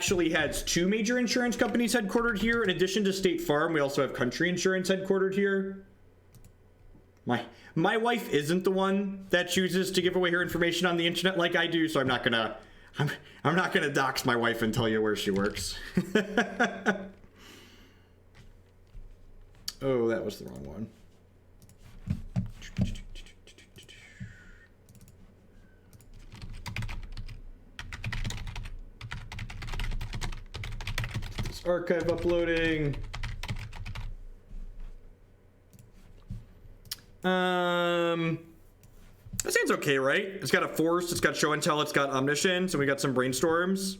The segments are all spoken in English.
actually has 2 major insurance companies headquartered here. In addition to State Farm, we also have Country Insurance headquartered here. My wife isn't the one that chooses to give away her information on the internet like I do, so I'm not gonna dox my wife and tell you where she works. Oh, that was the wrong one. This archive uploading. That sounds okay, right? It's got a force, it's got show and tell, it's got omniscience, and we got some brainstorms.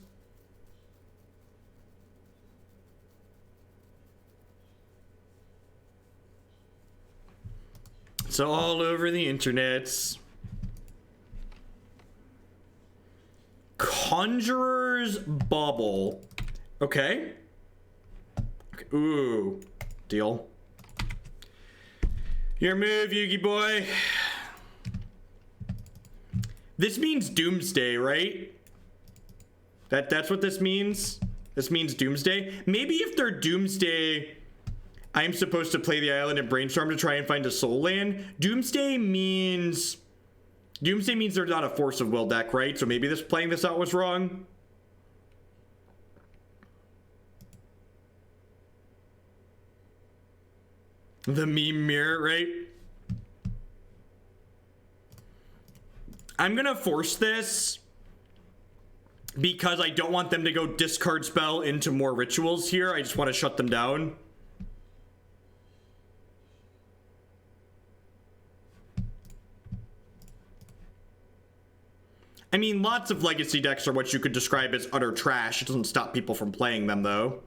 It's all over the internets. Conjurer's Bauble. Okay. Ooh. Deal. Your move, Yugi boy. This means Doomsday, right? That's what this means? This means Doomsday? Maybe if they're Doomsday, I'm supposed to play the island and Brainstorm to try and find a soul land. Doomsday means they're not a Force of Will deck, right? So maybe playing this out was wrong. The meme mirror, right? I'm gonna force this because I don't want them to go discard spell into more rituals here. I just want to shut them down. I mean, lots of legacy decks are what you could describe as utter trash. It doesn't stop people from playing them, though.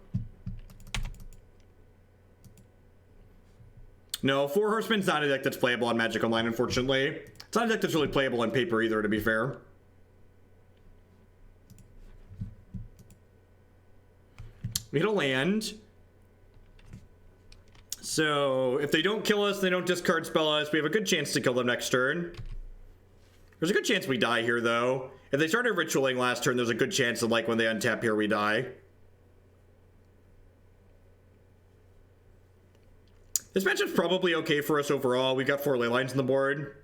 No, Four Horsemen's not a deck that's playable on Magic Online, unfortunately. It's not a deck that's really playable on paper either, to be fair. We hit a land. So, if they don't kill us, they don't discard spell us, we have a good chance to kill them next turn. There's a good chance we die here, though. If they started ritualing last turn, there's a good chance that, like, when they untap here, we die. This matchup's probably okay for us overall. We've got 4 ley lines on the board.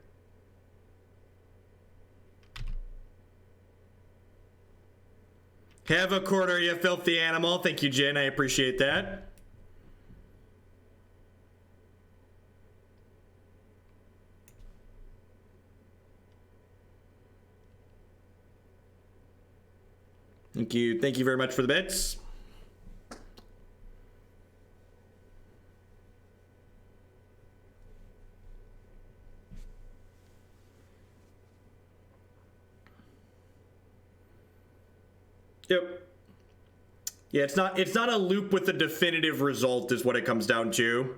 Have a quarter, you filthy animal. Thank you, Jin. I appreciate that. Thank you. Thank you very much for the bits. Yep. Yeah, it's not a loop with a definitive result is what it comes down to.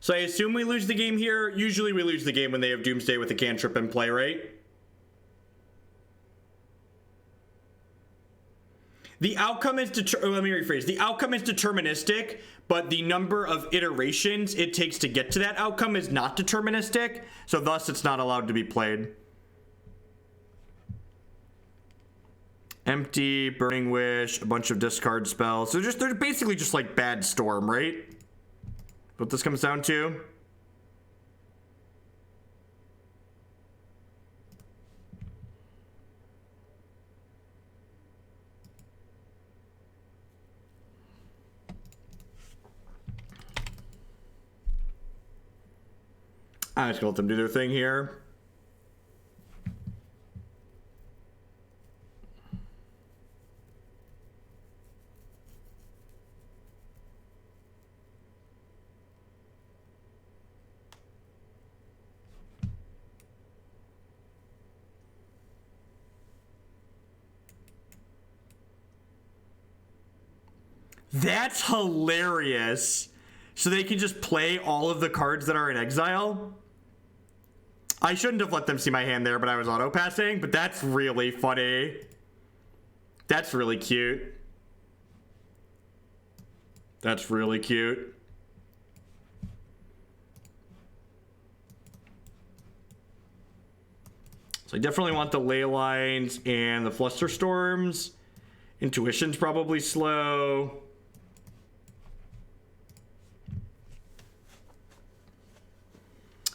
So I assume we lose the game here. Usually we lose the game when they have Doomsday with a cantrip in play, right? The outcome is let me rephrase. The outcome is deterministic, but the number of iterations it takes to get to that outcome is not deterministic, so thus it's not allowed to be played. Empty, Burning Wish, a bunch of discard spells. So they're basically just like bad Storm, right? What this comes down to. I'm just gonna let them do their thing here. That's hilarious. So they can just play all of the cards that are in exile. I shouldn't have let them see my hand there, but I was auto-passing. But that's really funny. That's really cute. That's really cute. So I definitely want the ley lines and the Flusterstorms. Intuition's probably slow.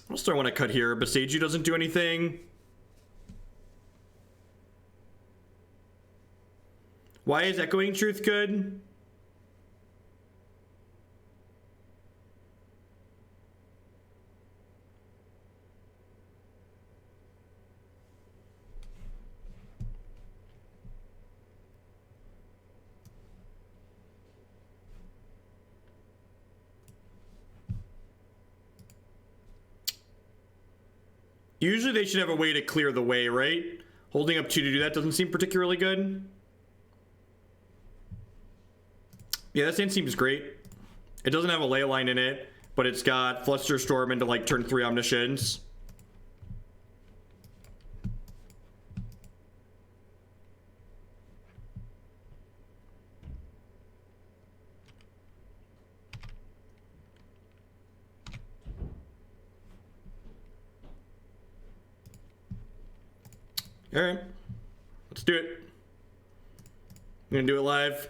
What else do I want to cut here? Boseiju doesn't do anything. Why is Echoing Truth good? Usually they should have a way to clear the way, right? Holding up 2 to do that doesn't seem particularly good. Yeah, that stand seems great. It doesn't have a ley line in it, but it's got Flusterstorm into like turn 3 Omniscience. All right, let's do it. I'm gonna do it live.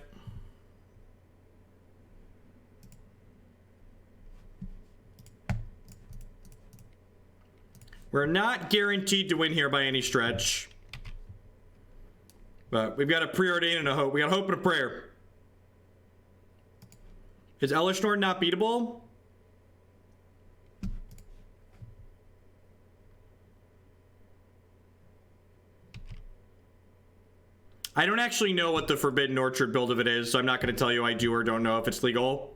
We're not guaranteed to win here by any stretch, but we've got a preordain and a hope. We got hope and a prayer. Is Elesh Norn not beatable? I don't actually know what the Forbidden Orchard build of it is, so I'm not going to tell you I do or don't know if it's legal.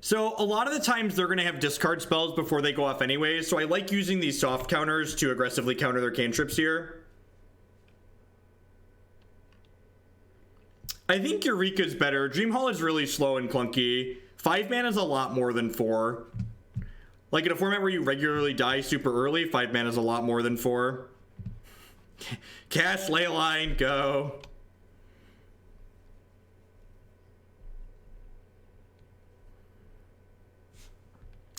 So a lot of the times they're going to have discard spells before they go off anyways, so I like using these soft counters to aggressively counter their cantrips here. I think Eureka's better. Dream Hall is really slow and clunky. 5 mana is a lot more than 4. Like in a format where you regularly die super early, 5 mana is a lot more than 4. Cast Leyline, go.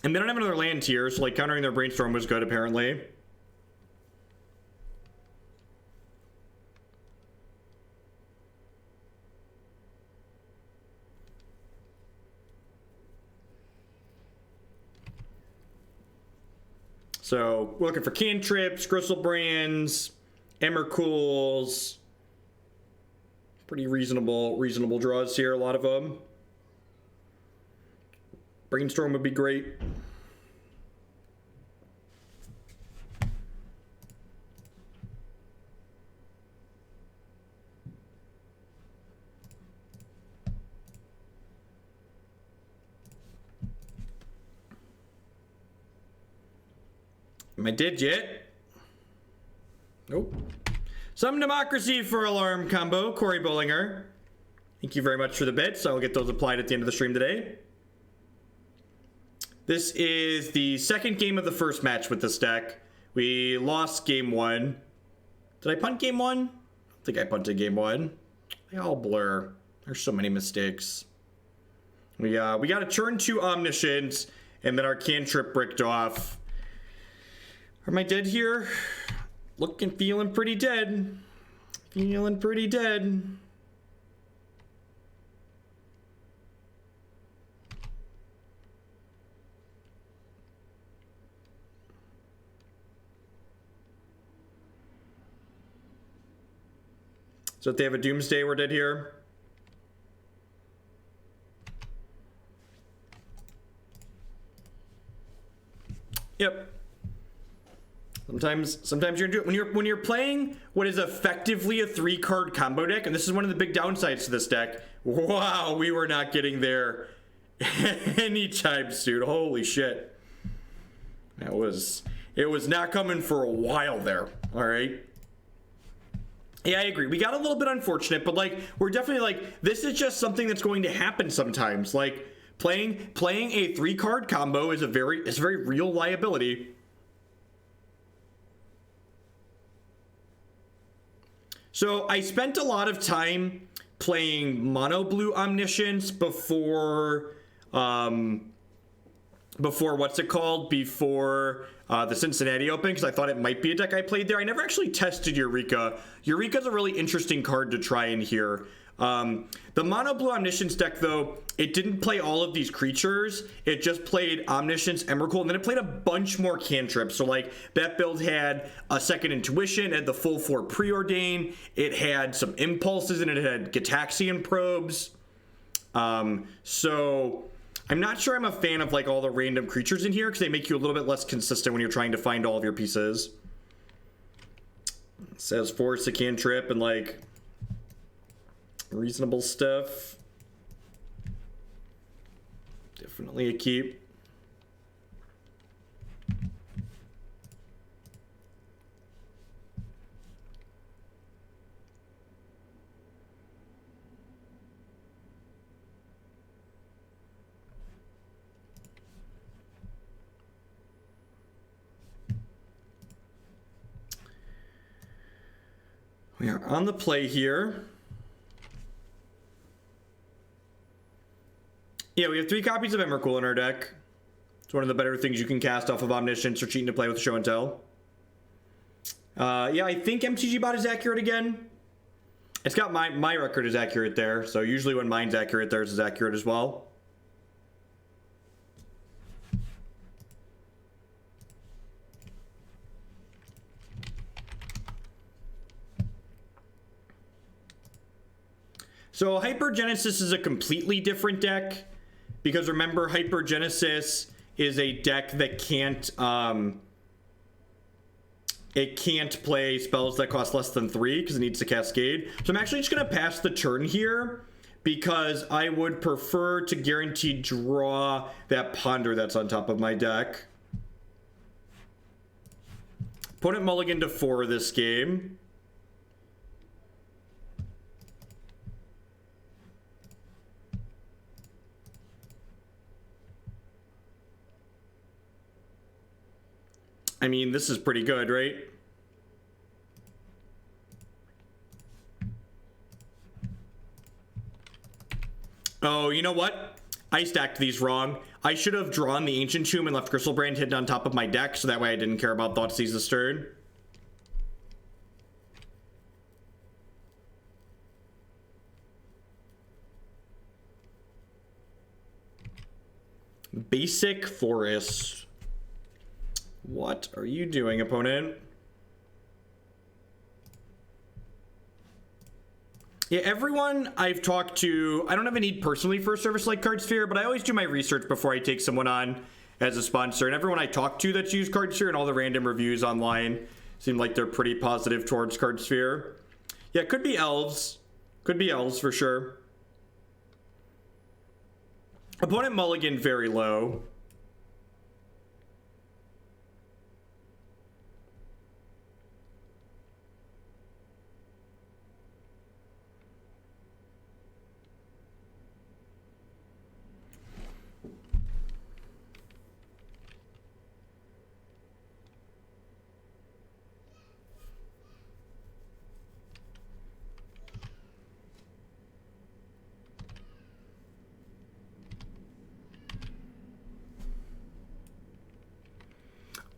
And they don't have another land tier, so like countering their Brainstorm was good apparently. So we're looking for cantrips, Griselbrands, Emrakuls. Pretty reasonable draws here, a lot of them. Brainstorm would be great. Am I dead yet? Nope. Some democracy for alarm combo, Corey Bollinger. Thank you very much for the bits. I will get those applied at the end of the stream today. This is the second game of the first match with this deck. We lost game 1. Did I punt game 1? I don't think I punted game 1. They all blur. There's so many mistakes. We got a turn 2 Omniscience, and then our cantrip bricked off. Am I dead here? Feeling pretty dead. Feeling pretty dead. So if they have a Doomsday, we're dead here. Yep. Sometimes you're gonna do it when you're playing what is effectively a 3-card combo deck, and this is one of the big downsides to this deck. Wow, we were not getting there anytime soon. Holy shit. It was not coming for a while there. All right. Yeah, I agree. We got a little bit unfortunate, but like we're definitely like this is just something that's going to happen sometimes. Like Playing a 3-card combo is a very real liability. So I spent a lot of time playing mono blue Omniscience before what's it called? Before the Cincinnati Open, because I thought it might be a deck I played there. I never actually tested Eureka. Eureka's a really interesting card to try in here. The mono blue Omniscience deck, though, it didn't play all of these creatures. It just played Omniscience, Emrakul, and then it played a bunch more cantrips. So, like, that build had a second Intuition, it had the full 4 Preordain, it had some Impulses, and it had Gitaxian Probes. So I'm not sure I'm a fan of, like, all the random creatures in here, because they make you a little bit less consistent when you're trying to find all of your pieces. It says Force, a cantrip, and, like, reasonable stuff. Definitely a keep. We are on the play here. Yeah, we have 3 copies of Emrakul in our deck. It's one of the better things you can cast off of Omniscience or cheating to play with Show and Tell. Yeah, I think MTG bot is accurate again. It's got my record is accurate there, so usually when mine's accurate, theirs is accurate as well. So Hypergenesis is a completely different deck. Because remember, Hypergenesis is a deck that can't play spells that cost less than 3 because it needs to cascade. So I'm actually just going to pass the turn here because I would prefer to guarantee draw that Ponder that's on top of my deck. Opponent mulligan to 4 this game. I mean, this is pretty good, right? Oh, you know what? I stacked these wrong. I should have drawn the Ancient Tomb and left Griselbrand hidden on top of my deck, so that way I didn't care about Thoughtseize this turn. Basic Forest. What are you doing, opponent? Yeah, everyone I've talked to, I don't have a need personally for a service like Cardsphere, but I always do my research before I take someone on as a sponsor. And everyone I talk to that's used Cardsphere and all the random reviews online seem like they're pretty positive towards Cardsphere. Yeah, it could be elves. Could be elves for sure. Opponent mulligan very low.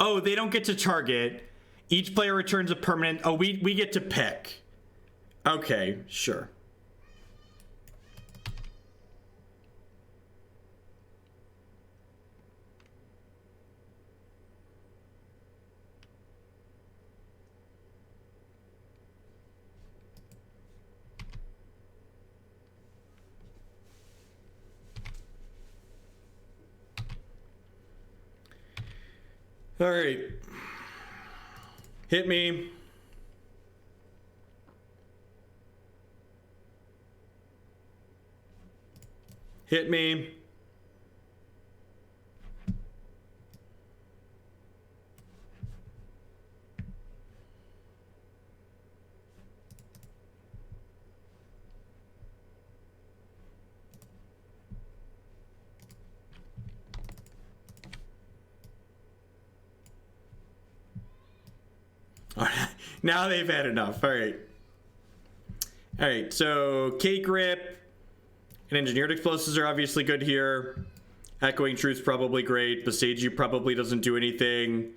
Oh, they don't get to target. Each player returns a permanent. Oh, we get to pick. Okay, sure. All right. Hit me. Hit me. Now they've had enough. All right. All right, so K-Grip and Engineered Explosives are obviously good here. Echoing Truth's probably great. Boseiju probably doesn't do anything.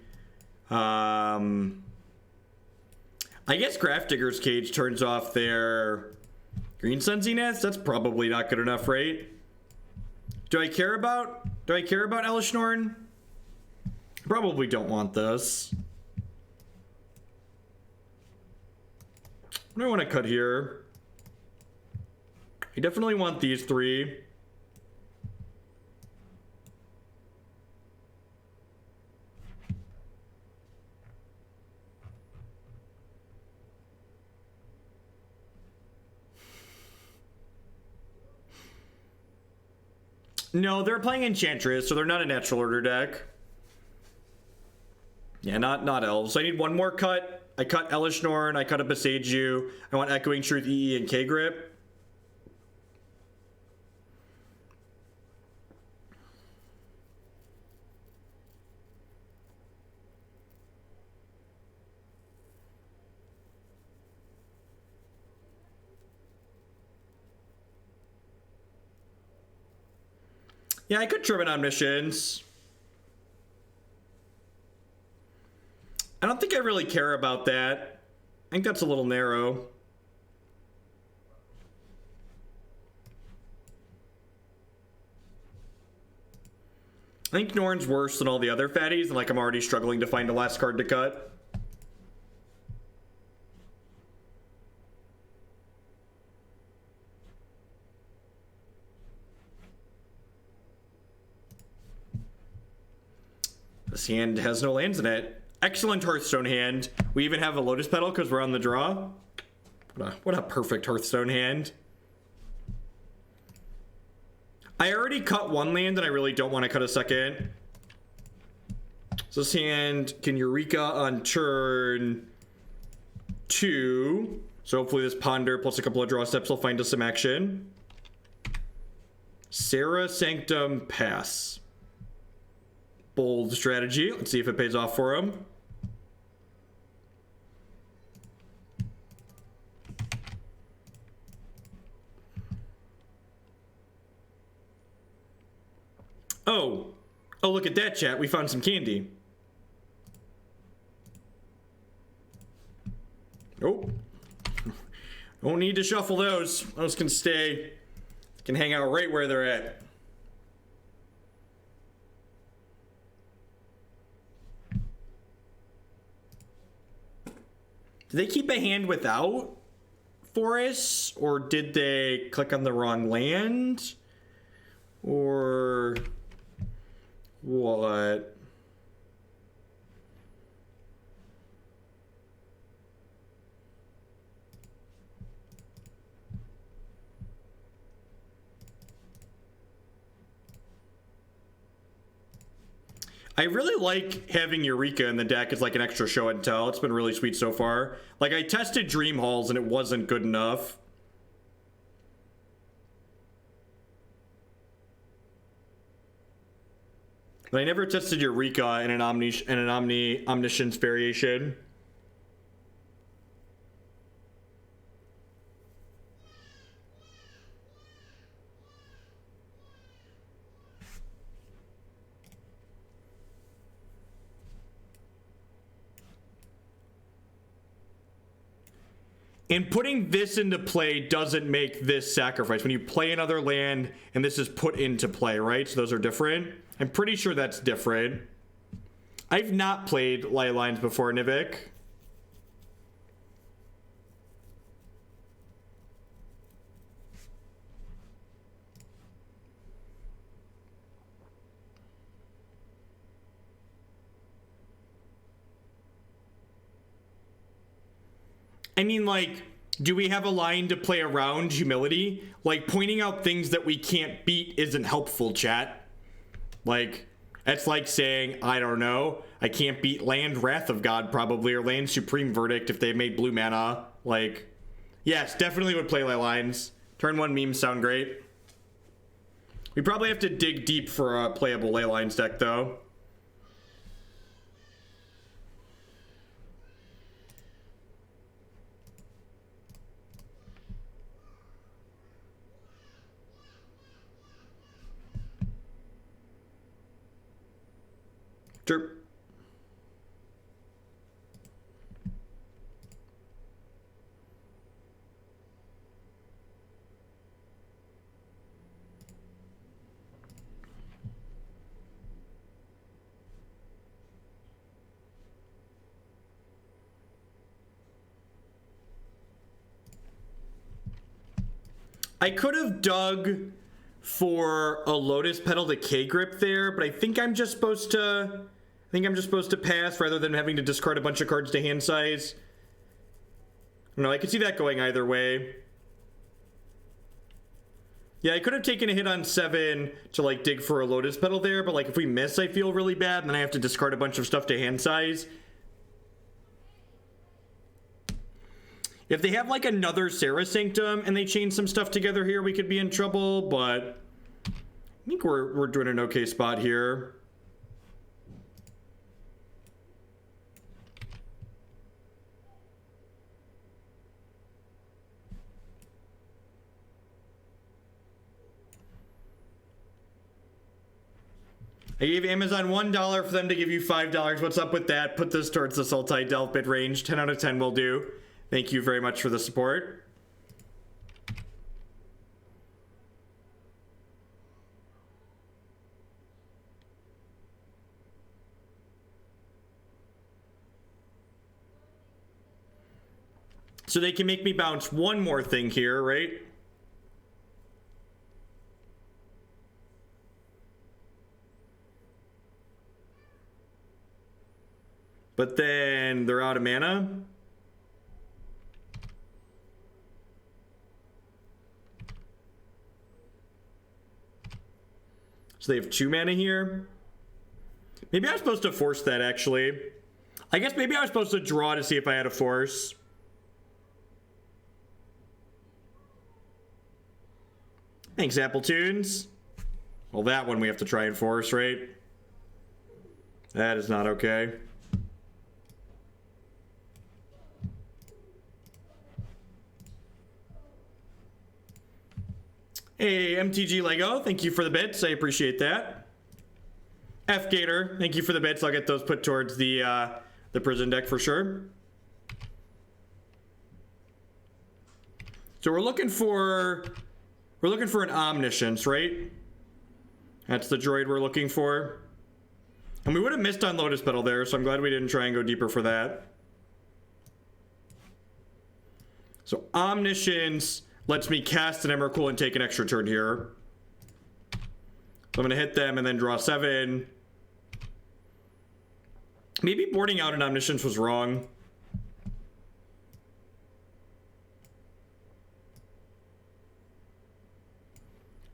I guess Grafdigger's Cage turns off their Green Sun Zenith. That's probably not good enough, right? Do I care about Elesh Norn? Probably don't want this. What do I want to cut here? I definitely want these three. No, they're playing Enchantress, so they're not a natural order deck. Yeah, not elves. So I need one more cut. I cut Elesh Norn, I cut a Boseiju. I want Echoing Truth, EE, and K-Grip. Yeah, I could trim an Omniscience. I don't think I really care about that. I think that's a little narrow. I think Norn's worse than all the other fatties, and like I'm already struggling to find a last card to cut. This hand has no lands in it. Excellent Hearthstone hand. We even have a Lotus Petal because we're on the draw. What a perfect Hearthstone hand. I already cut one land and I really don't want to cut a second. So this hand can Eureka on turn 2. So hopefully this Ponder plus a couple of draw steps will find us some action. Serra Sanctum pass. Bold strategy. Let's see if it pays off for him. Oh, look at that, chat. We found some candy. Nope. Don't need to shuffle those. Those can stay. Can hang out right where they're at. Did they keep a hand without forests? Or did they click on the wrong land? Or what? I really like having Eureka in the deck as like an extra show and tell. It's been really sweet so far. Like I tested Dream Halls and it wasn't good enough. But I never tested Eureka in an Omniscience variation. And putting this into play doesn't make this sacrifice. When you play another land and this is put into play, right? So those are different. I'm pretty sure that's different. I've not played Leylines before, Nivik. I mean, like, do we have a line to play around humility? Like, pointing out things that we can't beat isn't helpful, chat. Like, that's like saying, I don't know, I can't beat land Wrath of God probably, or land Supreme Verdict if they made blue mana. Like, yes, definitely would play Leylines. Turn 1 memes sound great. We probably have to dig deep for a playable Leylines deck, though. Sure. I could have dug for a Lotus Petal to K-Grip there, but I think I'm just supposed to... pass rather than having to discard a bunch of cards to hand size. No, I could see that going either way. Yeah, I could have taken a hit on 7 to, like, dig for a Lotus Petal there, but, like, if we miss, I feel really bad, and then I have to discard a bunch of stuff to hand size. If they have, like, another Serra Sanctum and they chain some stuff together here, we could be in trouble, but I think we're doing an okay spot here. I gave Amazon $1 for them to give you $5. What's up with that? Put this towards the Sultai Delph bid range. 10 out of 10 will do. Thank you very much for the support. So they can make me bounce one more thing here, right? But then they're out of mana. So they have 2 mana here. Maybe I was supposed to force that, actually. I guess maybe I was supposed to draw to see if I had a force. Thanks, Apple Tunes. Well, that one we have to try and force, right? That is not okay. Hey, MTG Lego, thank you for the bits. I appreciate that. F Gator, thank you for the bits. I'll get those put towards the prison deck for sure. So we're looking for an Omniscience, right? That's the droid we're looking for. And we would have missed on Lotus Petal there, so I'm glad we didn't try and go deeper for that. So Omniscience lets me cast an Emrakul and take an extra turn here. So I'm going to hit them and then draw 7. Maybe boarding out an Omniscience was wrong.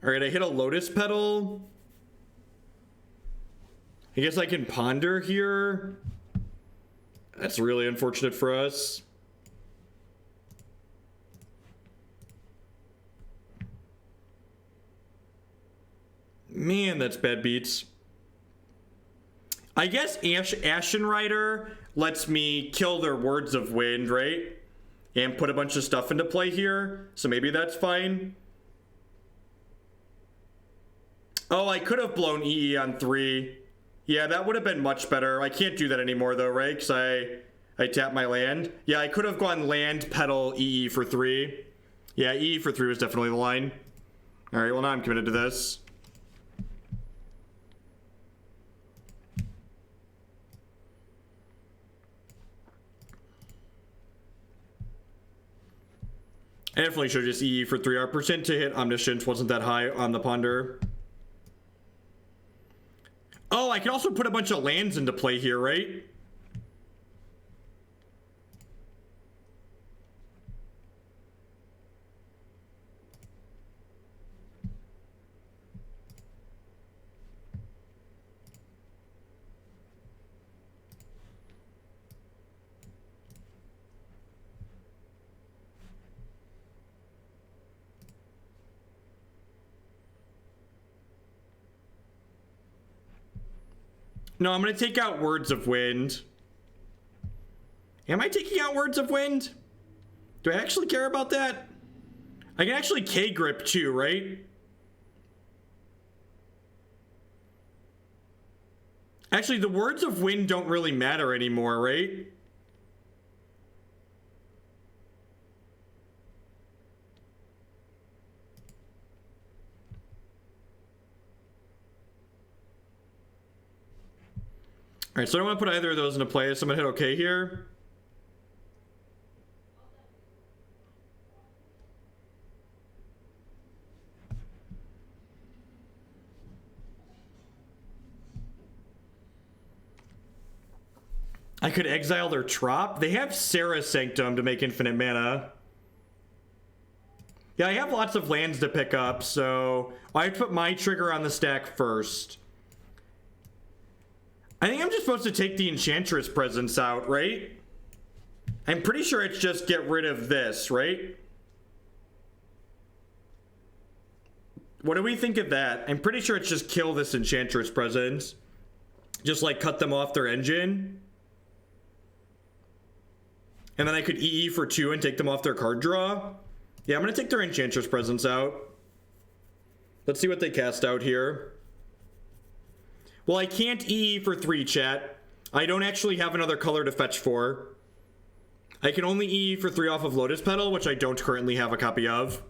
Alright, I hit a Lotus Petal. I guess I can ponder here. That's really unfortunate for us. Man, that's bad beats. I guess Ashen Rider lets me kill their Words of Wind, right? And put a bunch of stuff into play here. So maybe that's fine. Oh, I could have blown EE on 3. Yeah, that would have been much better. I can't do that anymore though, right? Because I tapped my land. Yeah, I could have gone land, petal, EE for 3. Yeah, EE for 3 was definitely the line. Alright, well now I'm committed to this. I definitely should have just EE for 3. Our percent to hit Omniscience wasn't that high on the Ponder. Oh, I can also put a bunch of lands into play here, right? No, I'm going to take out Words of Wind. Am I taking out Words of Wind? Do I actually care about that? I can actually K-Grip too, right? Actually, the words of wind don't really matter anymore, right? All right, so I don't want to put either of those into play, so I'm gonna hit OK here. I could exile their Trop. They have Sarah's Sanctum to make infinite mana. Yeah, I have lots of lands to pick up, so I have to put my trigger on the stack first. I think I'm just supposed to take the Enchantress presence out, right? I'm pretty sure it's just get rid of this, right? What do we think of that? I'm pretty sure it's just kill this Enchantress presence. Just like cut them off their engine. And then I could EE for 2 and take them off their card draw. Yeah, I'm going to take their Enchantress presence out. Let's see what they cast out here. Well, I can't EE for 3, chat. I don't actually have another color to fetch for. I can only EE for 3 off of Lotus Petal, which I don't currently have a copy of.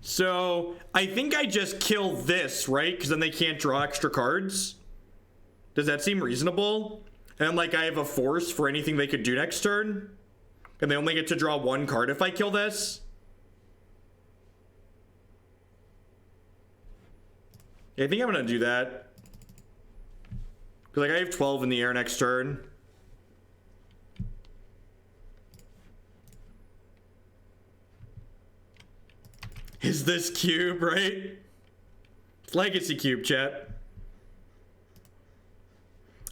So I think I just kill this, right? Because then they can't draw extra cards. Does that seem reasonable? And like I have a force for anything they could do next turn. And they only get to draw 1 card if I kill this. Yeah, I think I'm going to do that. Because like I have 12 in the air next turn. Is this cube, right? It's Legacy Cube, chat.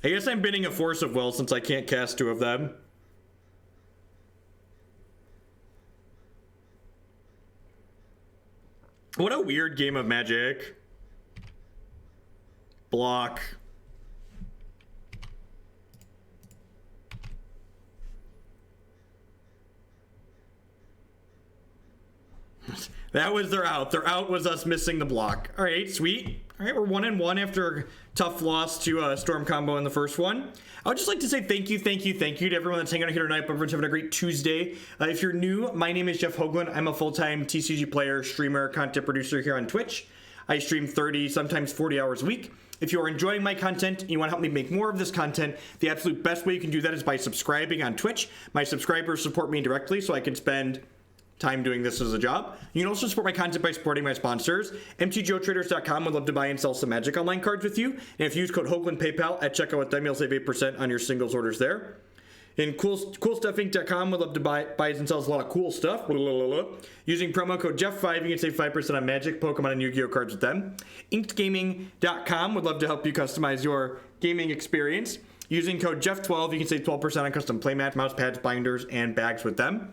I guess I'm bidding a Force of Will since I can't cast 2 of them. What a weird game of Magic. Block. That was their out. Their out was us missing the block. All right, sweet. All right, we're 1-1 after a tough loss to Storm Combo in the first one. I would just like to say thank you to everyone that's hanging out here tonight. Hope everyone's having a great Tuesday. If you're new, my name is Jeff Hoagland. I'm a full-time TCG player, streamer, content producer here on Twitch. I stream 30, sometimes 40 hours a week. If you are enjoying my content and you want to help me make more of this content, the absolute best way you can do that is by subscribing on Twitch. My subscribers support me directly so I can spend time doing this as a job. You can also support my content by supporting my sponsors. mtgotraders.com would love to buy and sell some Magic Online cards with you. And if you use code Hoagland PayPal at checkout with them, you'll save 8% on your singles orders there. And coolstuffinc.com would love to buy and sells a lot of cool stuff. Using promo code Jeff5, you can save 5% on Magic, Pokemon, and Yu-Gi-Oh cards with them. inkedgaming.com would love to help you customize your gaming experience. Using code Jeff12, you can save 12% on custom playmats, mouse pads, binders, and bags with them.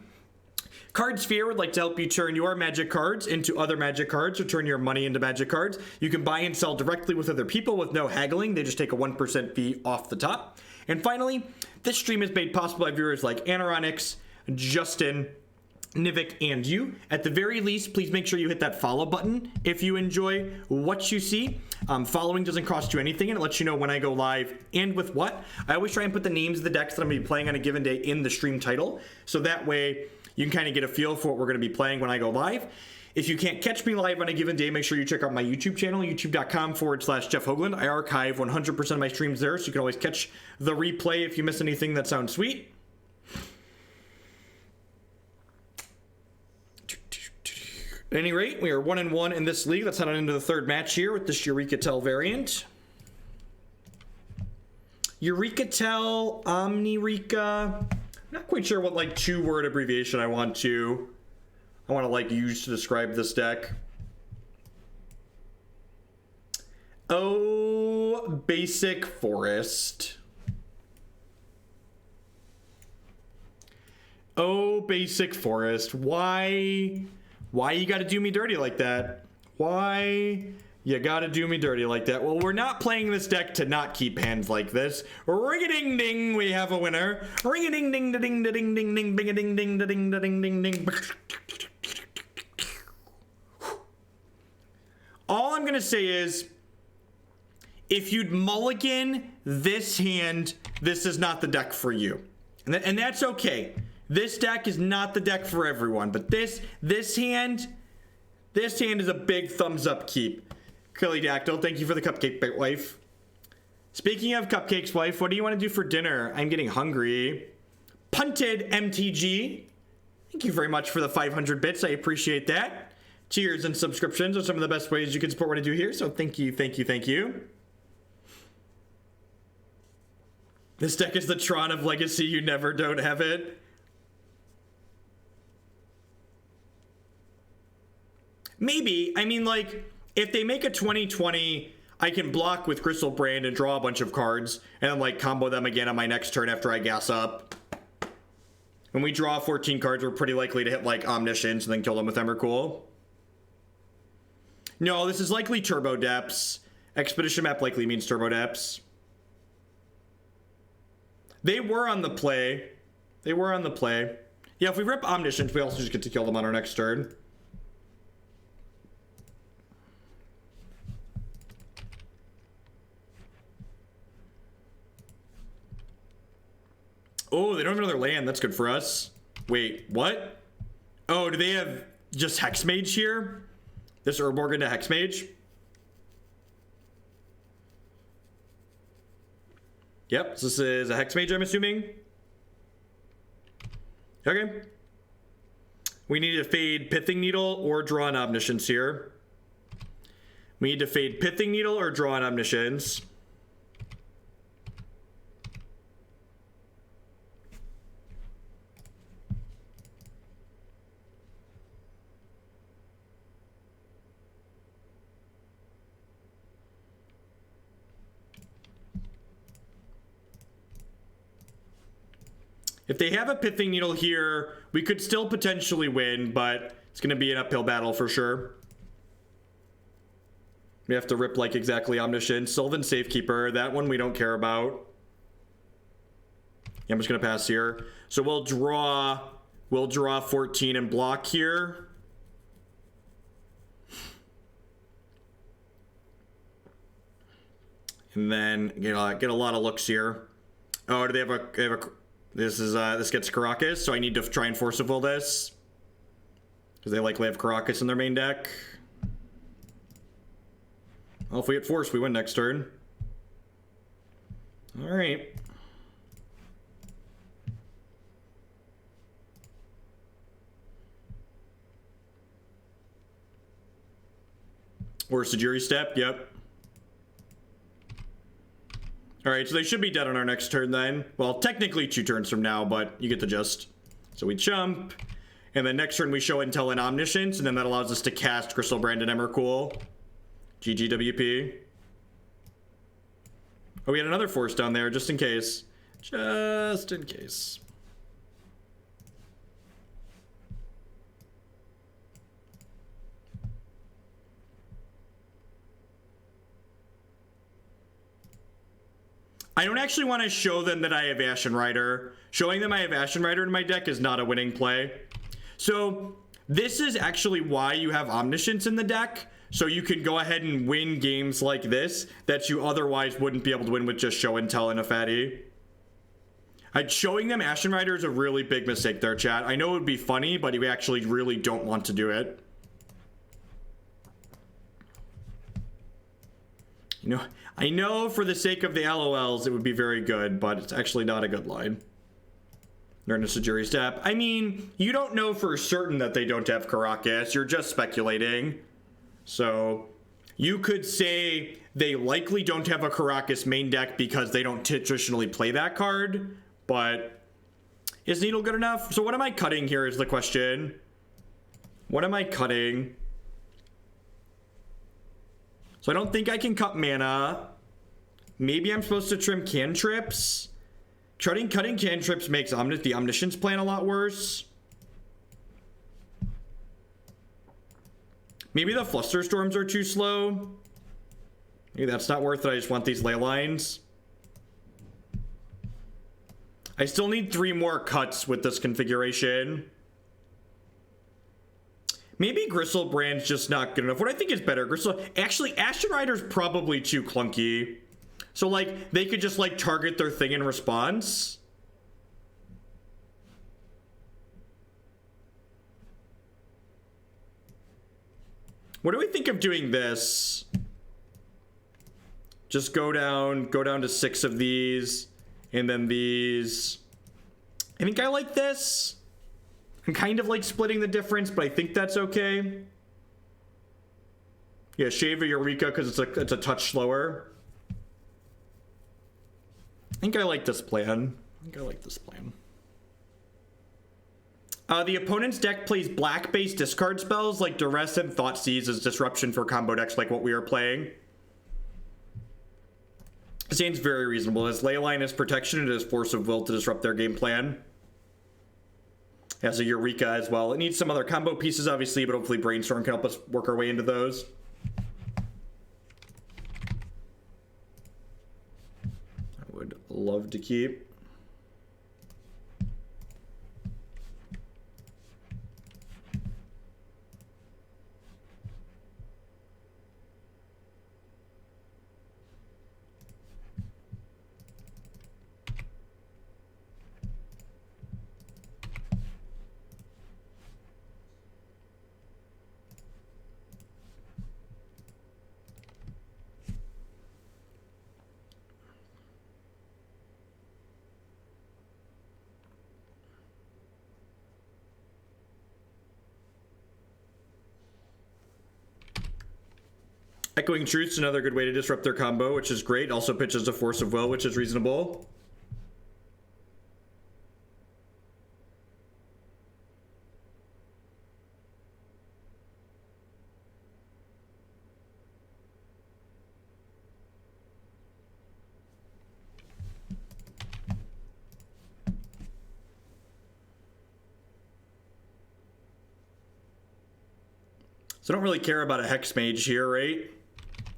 Cardsphere would like to help you turn your Magic cards into other Magic cards or turn your money into Magic cards. You can buy and sell directly with other people with no haggling. They just take a 1% fee off the top. And finally, this stream is made possible by viewers like Anaronix, Justin, Nivik, and you. At the very least, please make sure you hit that follow button if you enjoy what you see. Following doesn't cost you anything, and it lets you know when I go live and with what. I always try and put the names of the decks that I'm going to be playing on a given day in the stream title, so that way you can kind of get a feel for what we're going to be playing when I go live. If you can't catch me live on a given day, make sure you check out my YouTube channel, youtube.com/Jeff Hoagland. I archive 100% of my streams there, so you can always catch the replay if you miss anything that sounds sweet. At any rate, we are 1-1 in this league. Let's head on into the third match here with this Eureka variant. Eureka, Omni-Reka. Not quite sure what like 2-word abbreviation I want to like use to describe this deck. Oh, basic forest. Oh, basic forest. Why you gotta do me dirty like that? Why you gotta do me dirty like that? Well, we're not playing this deck to not keep hands like this. Ring-a-ding-ding, we have a winner. Ring-a-ding-ding-ding-ding-ding-ding, bing-a-ding-ding-ding-ding-ding. All I'm gonna say is, if you'd mulligan this hand, this is not the deck for you. And that's okay. This deck is not the deck for everyone, but this hand is a big thumbs up keep. Dactyl, thank you for the cupcake, wife. Speaking of cupcakes, wife, what do you want to do for dinner? I'm getting hungry. Punted MTG. Thank you very much for the 500 bits. I appreciate that. Cheers and subscriptions are some of the best ways you can support what I do here. So thank you, thank you, thank you. This deck is the Tron of Legacy. You never don't have it. Maybe. I mean, like, if they make a 2020, I can block with Griselbrand and draw a bunch of cards and then, like, combo them again on my next turn after I gas up. When we draw 14 cards, we're pretty likely to hit, like, Omniscience and then kill them with Emrakul. No, this is likely Turbo Depths. Expedition map likely means Turbo Depths. They were on the play. They were on the play. Yeah, if we rip Omniscience, we also just get to kill them on our next turn. Oh, they don't have another land. That's good for us. Wait, what? Oh, do they have just Hexmage here? This Urborg into Hexmage? Yep, so this is a Hexmage, I'm assuming. Okay. We need to fade Pithing Needle or draw an Omniscience here. We need to fade Pithing Needle or draw an Omniscience. If they have a Pithing Needle here, we could still potentially win, but it's going to be an uphill battle for sure. We have to rip, like, exactly Omniscience. Sylvan Safekeeper, that one we don't care about. Yeah, I'm just going to pass here. So we'll draw 14 and block here. And then get a lot of looks here. Oh, do they have a this gets Karakas, so I need to try and force a this. Because they likely have Karakas in their main deck. Well, if we hit force, we win next turn. Alright. Or Sajiri Step, yep. Alright, so they should be dead on our next turn then. Well, technically 2 turns from now, but you get the gist. So we jump, and then next turn we show Intel and Omniscience, and then that allows us to cast Griselbrand and Emrakul. GGWP. Oh, we had another force down there, just in case. Just in case. I don't actually want to show them that I have Ashen Rider. Showing them I have Ashen Rider in my deck is not a winning play. So this is actually why you have Omniscience in the deck. So you can go ahead and win games like this that you otherwise wouldn't be able to win with just show and tell and a fatty. Showing them Ashen Rider is a really big mistake there, chat. I know it would be funny, but you actually really don't want to do it. You know, I know for the sake of the LOLs, it would be very good, but it's actually not a good line. Learn a Sajiri Step. I mean, you don't know for certain that they don't have Karakas. You're just speculating. So you could say they likely don't have a Karakas main deck because they don't traditionally play that card, but is Needle good enough? So what am I cutting here is the question. What am I cutting? So I don't think I can cut mana. Maybe I'm supposed to trim cantrips. Cutting cantrips makes the Omniscience plan a lot worse. Maybe the Flusterstorms are too slow. Maybe that's not worth it. I just want these ley lines. I still need 3 more cuts with this configuration. Maybe Griselbrand's just not good enough. What I think is better, actually, Ashen Rider's probably too clunky. So, like, they could just, like, target their thing in response. What do we think of doing this? Just go down to 6 of these, and then these. I think I like this. I'm kind of like splitting the difference, but I think that's okay. Yeah, shave a Eureka because it's a touch slower. I think I like this plan. The opponent's deck plays black-based discard spells like Duress and Thoughtseize as disruption for combo decks like what we are playing. It seems very reasonable. As Leyline as protection, it has force of will to disrupt their game plan. It has a Eureka as well. It needs some other combo pieces, obviously, but hopefully Brainstorm can help us work our way into those. I would love to keep. Echoing Truth's another good way to disrupt their combo, which is great. Also pitches a force of will, which is reasonable. So I don't really care about a Hex Mage here, right?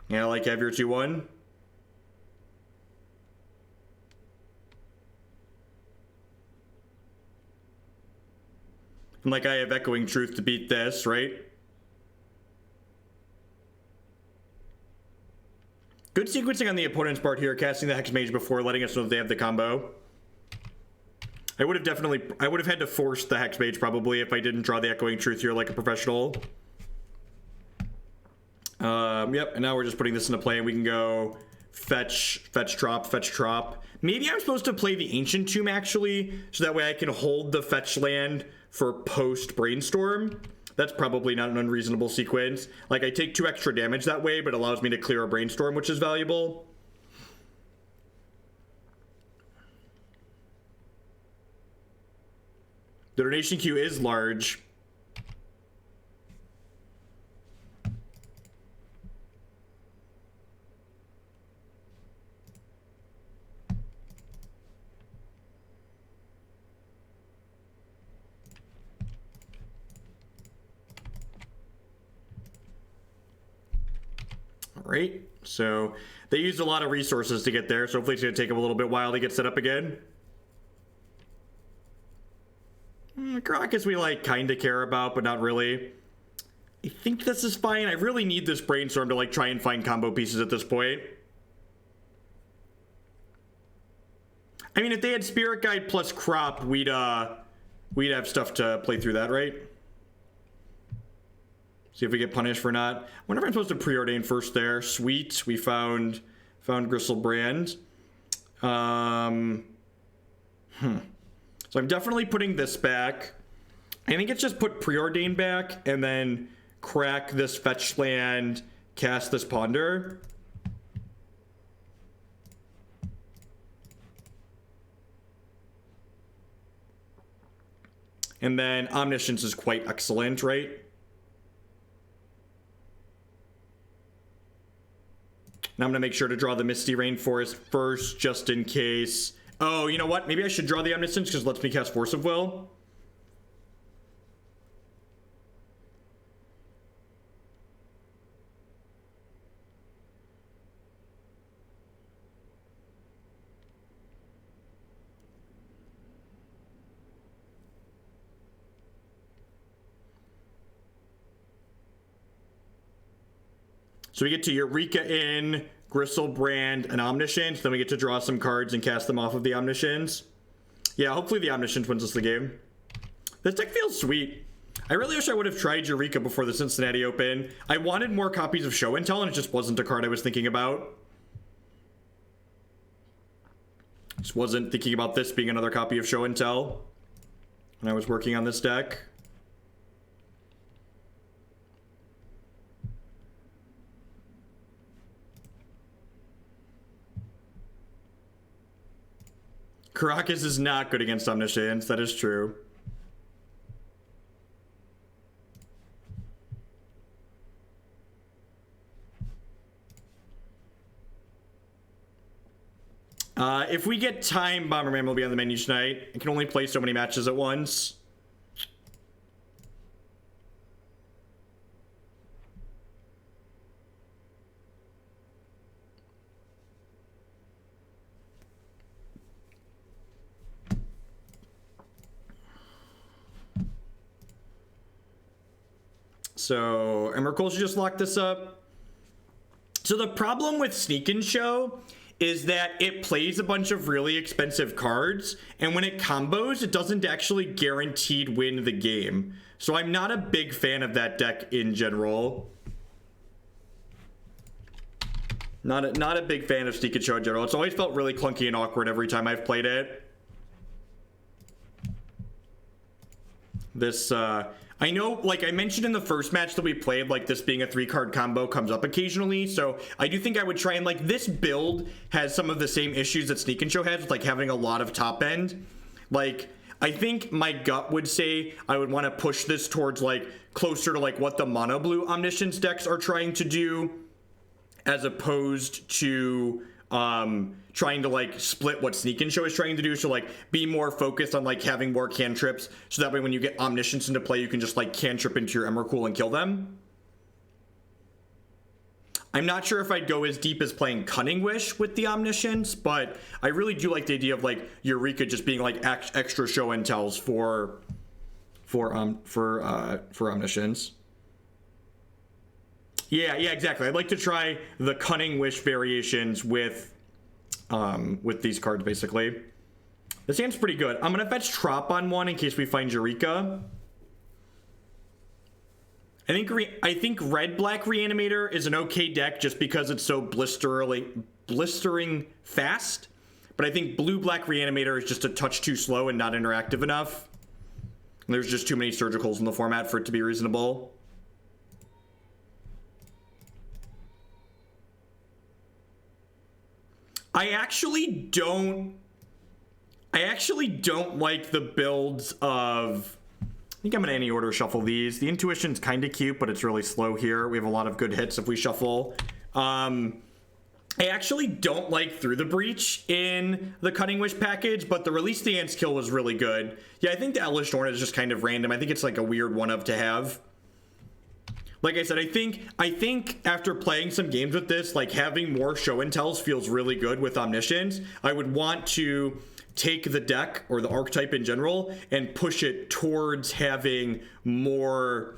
Yeah, like have your 2-1. And like I have Echoing Truth to beat this, right? Good sequencing on the opponent's part here, casting the Hex Mage before letting us know if they have the combo. I would have had to force the Hex Mage probably if I didn't draw the Echoing Truth here like a professional. Yep, and now we're just putting this into play, and we can go fetch, trop. Maybe I'm supposed to play the Ancient Tomb, actually, so that way I can hold the fetch land for post-Brainstorm. That's probably not an unreasonable sequence. Like, I take 2 extra damage that way, but it allows me to clear a Brainstorm, which is valuable. The donation queue is large. Right, so they used a lot of resources to get there, so hopefully it's going to take them a little bit while to get set up again. Caracas we like kind of care about, but not really. I think this is fine. I really need this Brainstorm to like try and find combo pieces at this point. I mean, if they had Spirit Guide plus Crop, we'd have stuff to play through that, right? See if we get punished for not. I wonder if I'm supposed to Preordain first there. Sweet. We found Griselbrand. So I'm definitely putting this back. I think it's just put Preordain back and then crack this fetch land, cast this Ponder. And then Omniscience is quite excellent, right? Now I'm going to make sure to draw the Misty Rainforest first, just in case. Oh, you know what? Maybe I should draw the Omniscience because it lets me cast Force of Will. So we get to Eureka in, Griselbrand, and Omniscience. Then we get to draw some cards and cast them off of the Omniscience. Yeah, hopefully the Omniscience wins us the game. This deck feels sweet. I really wish I would have tried Eureka before the Cincinnati Open. I wanted more copies of Show and Tell, and it just wasn't a card I was thinking about. Just wasn't thinking about this being another copy of Show and Tell when I was working on this deck. Caracas is not good against Omniscience, that is true. If we get time, Bomberman will be on the menu tonight. I can only play so many matches at once. So Emrakul should just lock this up. So the problem with Sneak and Show is that it plays a bunch of really expensive cards, and when it combos, it doesn't actually guaranteed win the game. So I'm not a big fan of that deck in general. Not a big fan of Sneak and Show in general. It's always felt really clunky and awkward every time I've played it. This, I know, like I mentioned in the first match that we played, like this being a 3-card combo comes up occasionally, so I do think I would try and, like, this build has some of the same issues that Sneak and Show has with, like, having a lot of top end. Like, I think my gut would say I would want to push this towards, like, closer to, like, what the mono blue Omniscience decks are trying to do, as opposed to trying to, like, split what Sneak and Show is trying to do. So, like, be more focused on, like, having more cantrips, so that way when you get Omniscience into play, you can just, like, cantrip into your Emrakul and kill them. I'm not sure if I'd go as deep as playing Cunning Wish with the Omniscience, but I really do like the idea of, like, Eureka just being, like, extra Show and Tells for Omniscience. Yeah, exactly. I'd like to try the Cunning Wish variations with these cards, basically. This hand's pretty good. I'm gonna fetch Trop on one in case we find Eureka. I think Red-Black Reanimator is an okay deck just because it's so blistering fast. But I think Blue-Black Reanimator is just a touch too slow and not interactive enough. There's just too many surgicals in the format for it to be reasonable. I actually don't like the builds of, I think I'm gonna any order shuffle these. The Intuition's kind of cute, but it's really slow here. We have a lot of good hits if we shuffle. I actually don't like Through the Breach in the Cunning Wish package, but the Release the Ants kill was really good. Yeah, I think the Elesh Norn is just kind of random. I think it's like a weird one of to have. Like I said, I think after playing some games with this, like having more Show and Tells feels really good with Omniscience. I would want to take the deck or the archetype in general and push it towards having more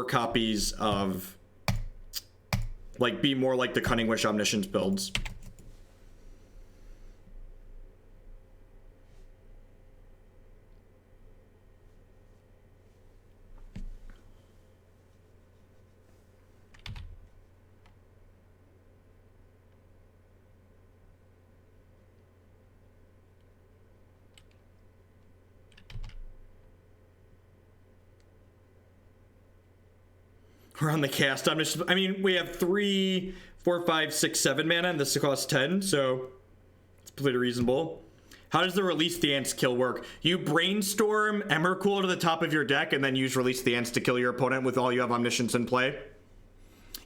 copies of, like, be more like the Cunning Wish Omniscience builds. We're on the cast. I mean, we have 3, 4, 5, 6, 7 mana, and this costs 10, so it's completely reasonable. How does the Release the Ants kill work? You Brainstorm Emrakul to the top of your deck, and then use Release the Ants to kill your opponent with all you have Omniscience in play.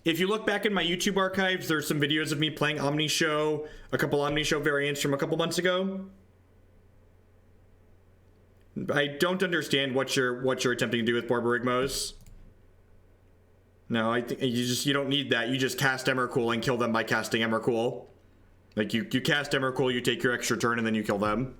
If you look back in my YouTube archives, there's some videos of me playing Omni Show, a couple Omni Show variants from a couple months ago. I don't understand what you're attempting to do with Barbarigmos. No, I think you don't need that. You just cast Emrakul and kill them by casting Emrakul. Like, you cast Emrakul, you take your extra turn, and then you kill them.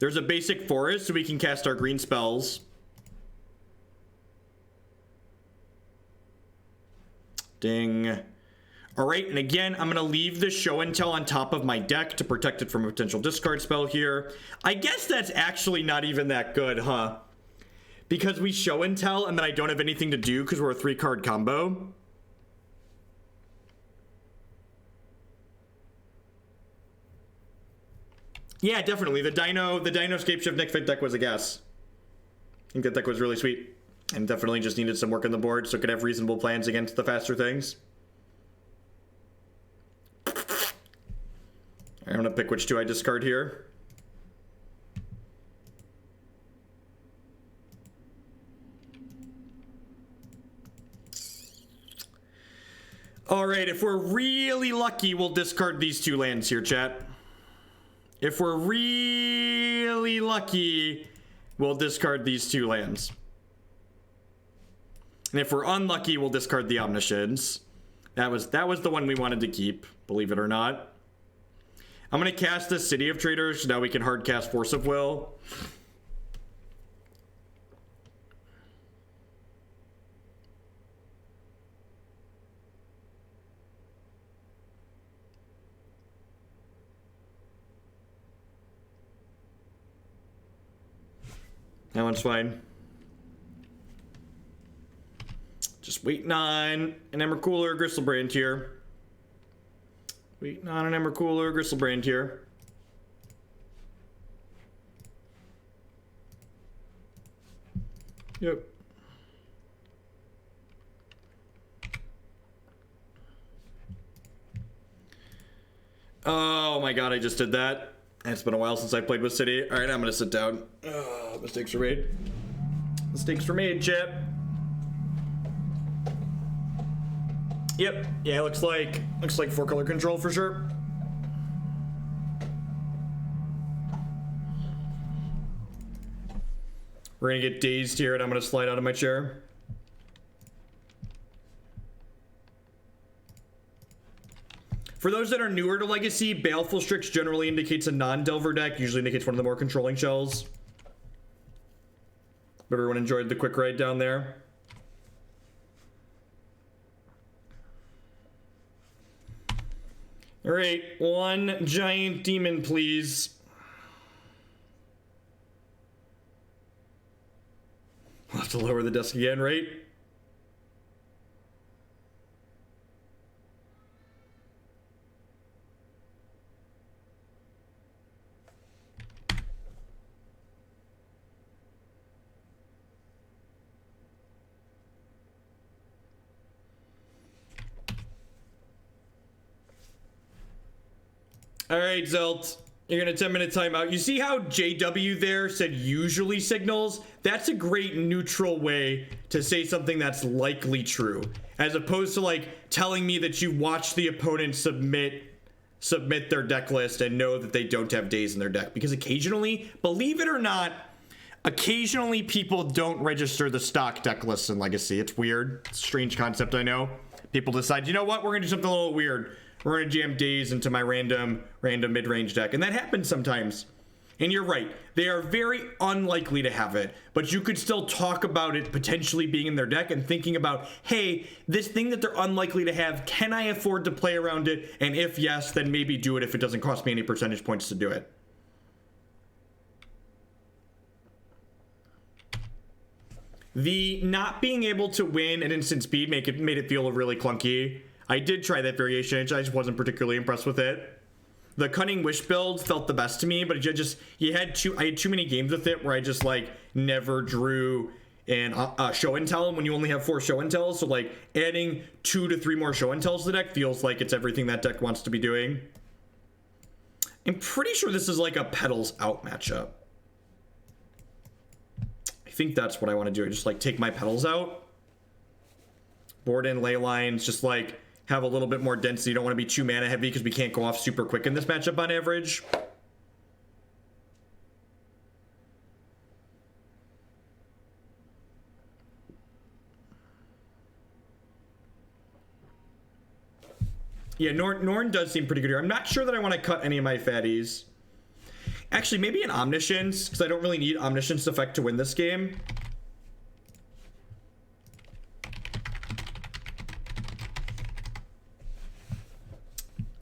There's a basic forest, so we can cast our green spells. Ding. All right, and again, I'm gonna leave the show and tell on top of my deck to protect it from a potential discard spell here. I guess that's actually not even that good, huh? Because we show and tell, and then I don't have anything to do because we're a 3-card combo. Yeah, definitely. The Dino Scapeshift Nick Fit deck was a guess. I think that deck was really sweet. And definitely just needed some work on the board so it could have reasonable plans against the faster things. I'm gonna pick which 2 I discard here. All right, if we're really lucky, we'll discard these 2 lands here, chat. If we're really lucky, we'll discard these 2 lands. And if we're unlucky, we'll discard the Omniscience. That was the one we wanted to keep, believe it or not. I'm going to cast the City of Traitors, so now we can hard cast Force of Will. That one's fine. Just waiting on an Emrakul or Griselbrand here. Waiting on an Emrakul or Griselbrand here. Yep. Oh my god, I just did that. It's been a while since I played with City. Alright, I'm gonna sit down. Mistakes were made. Mistakes were made, chip. Yep. Yeah, looks like 4-color control for sure. We're gonna get dazed here, and I'm gonna slide out of my chair. For those that are newer to Legacy, Baleful Strix generally indicates a non-Delver deck, usually indicates one of the more controlling shells. Hope everyone enjoyed the quick ride down there. All right, 1 giant demon, please. We'll have to lower the desk again, right? All right, Zelt, you're gonna 10-minute timeout. You see how JW there said usually signals? That's a great neutral way to say something that's likely true, as opposed to like telling me that you watch the opponent submit their deck list and know that they don't have days in their deck. Because occasionally, believe it or not, occasionally people don't register the stock deck lists in Legacy. It's weird. It's a strange concept, I know. People decide, you know what, we're gonna do something a little weird. We're gonna jam days into my random mid-range deck. And that happens sometimes. And you're right, they are very unlikely to have it, but you could still talk about it potentially being in their deck and thinking about, hey, this thing that they're unlikely to have, can I afford to play around it? And if yes, then maybe do it if it doesn't cost me any percentage points to do it. The not being able to win at instant speed made it feel really clunky. I did try that variation, I just wasn't particularly impressed with it. The Cunning Wish build felt the best to me, but I had too many games with it where I just like never drew an show and tell when you only have 4 show and tells. So like adding 2 to 3 more show and tells to the deck feels like it's everything that deck wants to be doing. I'm pretty sure this is like a Petals out matchup. I think that's what I want to do. I just like take my Petals out. Board in ley lines, just like have a little bit more density. You don't want to be too mana heavy because we can't go off super quick in this matchup on average. Yeah, Norn does seem pretty good here. I'm not sure that I want to cut any of my fatties. Actually, maybe an Omniscience, because I don't really need Omniscience effect to win this game.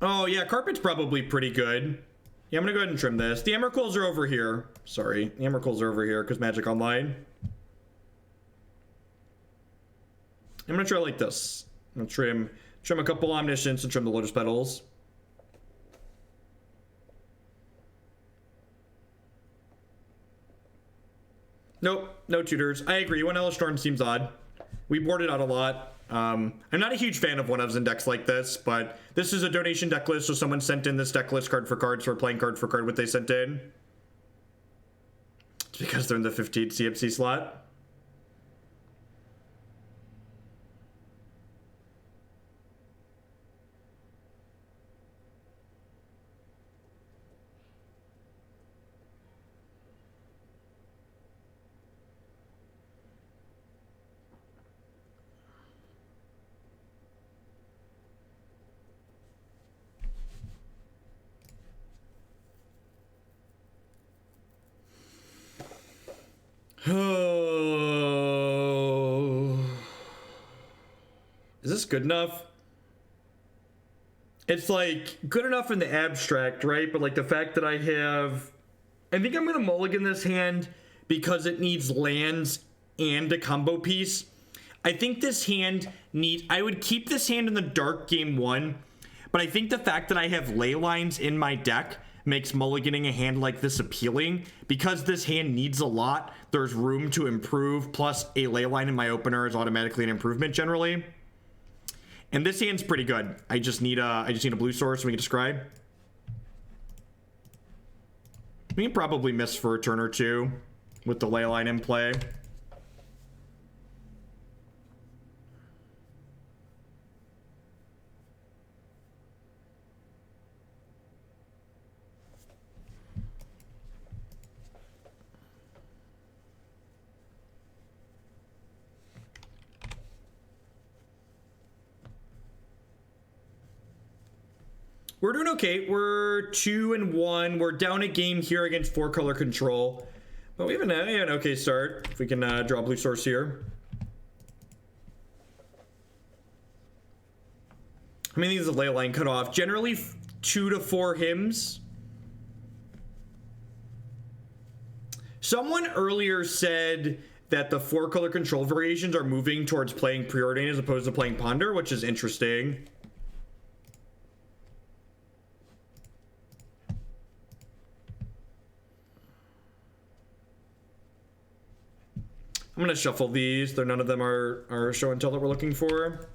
Oh, yeah, Carpet's probably pretty good. Yeah, I'm gonna go ahead and trim this. The Emrakuls are over here. Sorry, the Emrakuls are over here because Magic Online. I'm gonna try like this. I'm gonna trim a couple Omniscience and trim the Lotus Petals. Nope, no tutors. I agree, one Elesh Norn seems odd. We boarded out a lot. I'm not a huge fan of one-ofs in decks like this, but this is a donation deck list, so someone sent in this deck list card for card, so we're playing card for card what they sent in. It's because they're in the 15th CMC slot. Oh. Is this good enough? It's like good enough in the abstract, right? But like the fact that I think I'm gonna mulligan this hand because it needs lands and a combo piece. I think this hand I would keep this hand in the dark game 1, but I think the fact that I have ley lines in my deck makes mulliganing a hand like this appealing. Because this hand needs a lot, there's room to improve, plus a ley line in my opener is automatically an improvement generally. And this hand's pretty good. I just need a blue source so we can describe. We can probably miss for a turn or two with the ley line in play. We're doing okay. We're 2-1. We're down a game here against 4-color control. But we have an okay start. If we can draw blue source here. How many of these is a ley line cut off? Generally 2 to 4 hymns. Someone earlier said that the 4-color control variations are moving towards playing Preordain as opposed to playing Ponder, which is interesting. I'm gonna shuffle these. None of them are show and tell that we're looking for.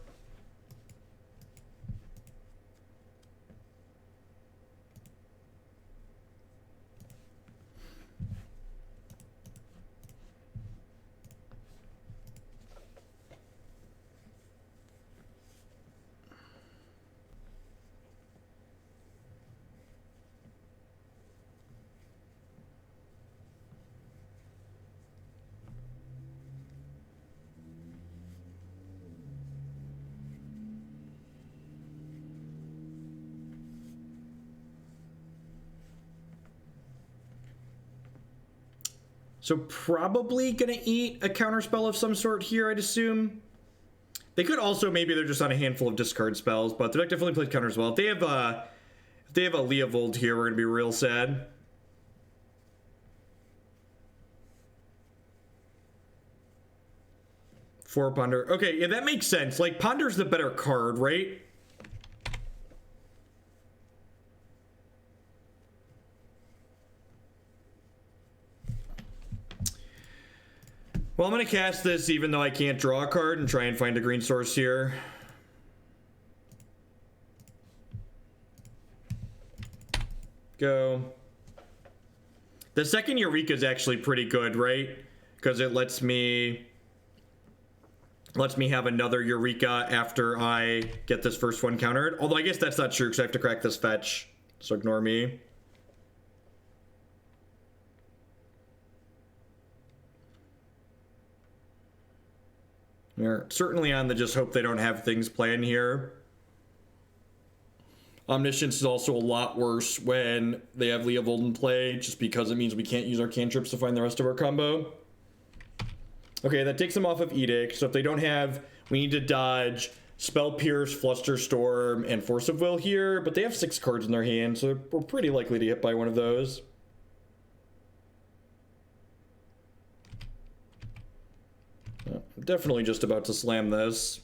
So probably gonna eat a counterspell of some sort here, I'd assume. They could also, maybe they're just on a handful of discard spells, but the deck definitely plays counterspell. If they have a Leovold here, we're gonna be real sad. For Ponder. Okay, yeah, that makes sense. Like, Ponder's the better card, right? Well, I'm going to cast this even though I can't draw a card and try and find a green source here. Go. The second Eureka is actually pretty good, right? Because it lets me have another Eureka after I get this first one countered. Although I guess that's not true because I have to crack this fetch. So ignore me. We're certainly on the just hope they don't have things planned here. Omniscience is also a lot worse when they have Leovold in play, just because it means we can't use our cantrips to find the rest of our combo. Okay, that takes them off of Edict, so if they don't have, we need to dodge Spell Pierce, Flusterstorm, and Force of Will here, but they have 6 cards in their hand, so we're pretty likely to hit by one of those. I'm definitely just about to slam this,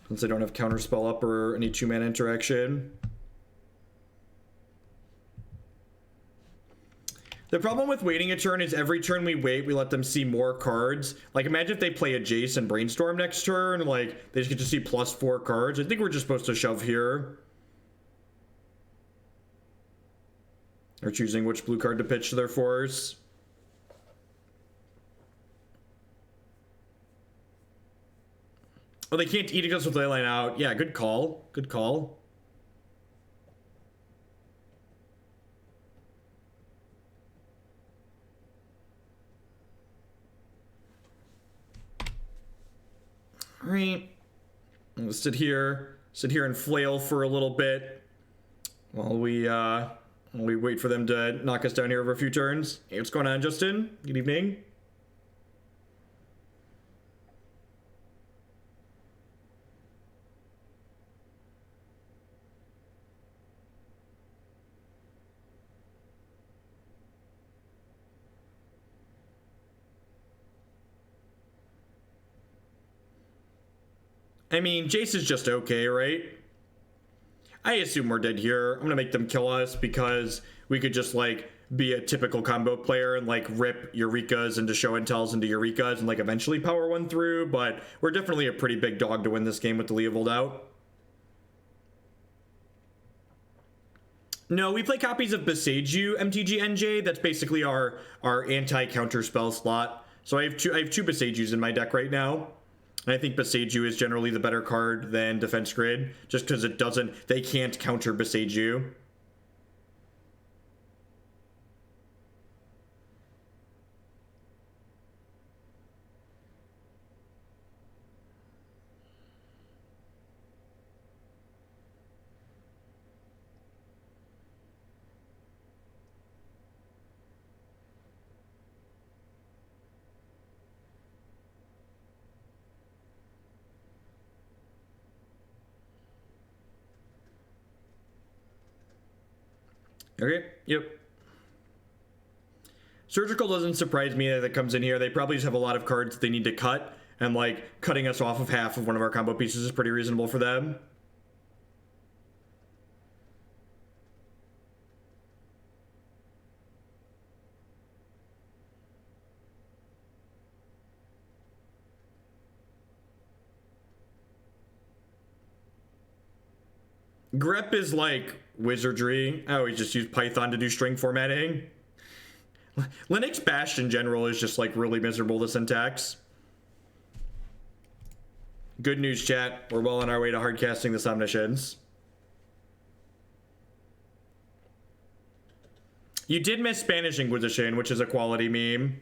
since I don't have Counterspell up or any 2-mana interaction. The problem with waiting a turn is every turn we wait, we let them see more cards. Like, imagine if they play a Jace and Brainstorm next turn, like, they just get to see +4 cards. I think we're just supposed to shove here. Or choosing which blue card to pitch to their force. Oh, they can't Edict us with Leyline out. Yeah, good call. Good call. All right. We'll sit here and flail for a little bit while we wait for them to knock us down here over a few turns. Hey, what's going on, Justin? Good evening. I mean, Jace is just okay, right? I assume we're dead here. I'm gonna make them kill us because we could just, like, be a typical combo player and, like, rip Eurekas into show and tells into Eurekas and, like, eventually power one through, but we're definitely a pretty big dog to win this game with the Leovold out. No, we play copies of Boseiju MTG NJ. That's basically our anti-counter spell slot. So I have two Boseijus in my deck right now. And I think Boseiju is generally the better card than Defense Grid, just because they can't counter Boseiju. Okay, yep. Surgical doesn't surprise me that it comes in here. They probably just have a lot of cards they need to cut, and, like, cutting us off of half of one of our combo pieces is pretty reasonable for them. Grep is like wizardry. I always just use Python to do string formatting. Linux Bash in general is just, like, really miserable, the syntax. Good news, chat. We're well on our way to hardcasting this Omniscience. You did miss Spanish Inquisition, which is a quality meme.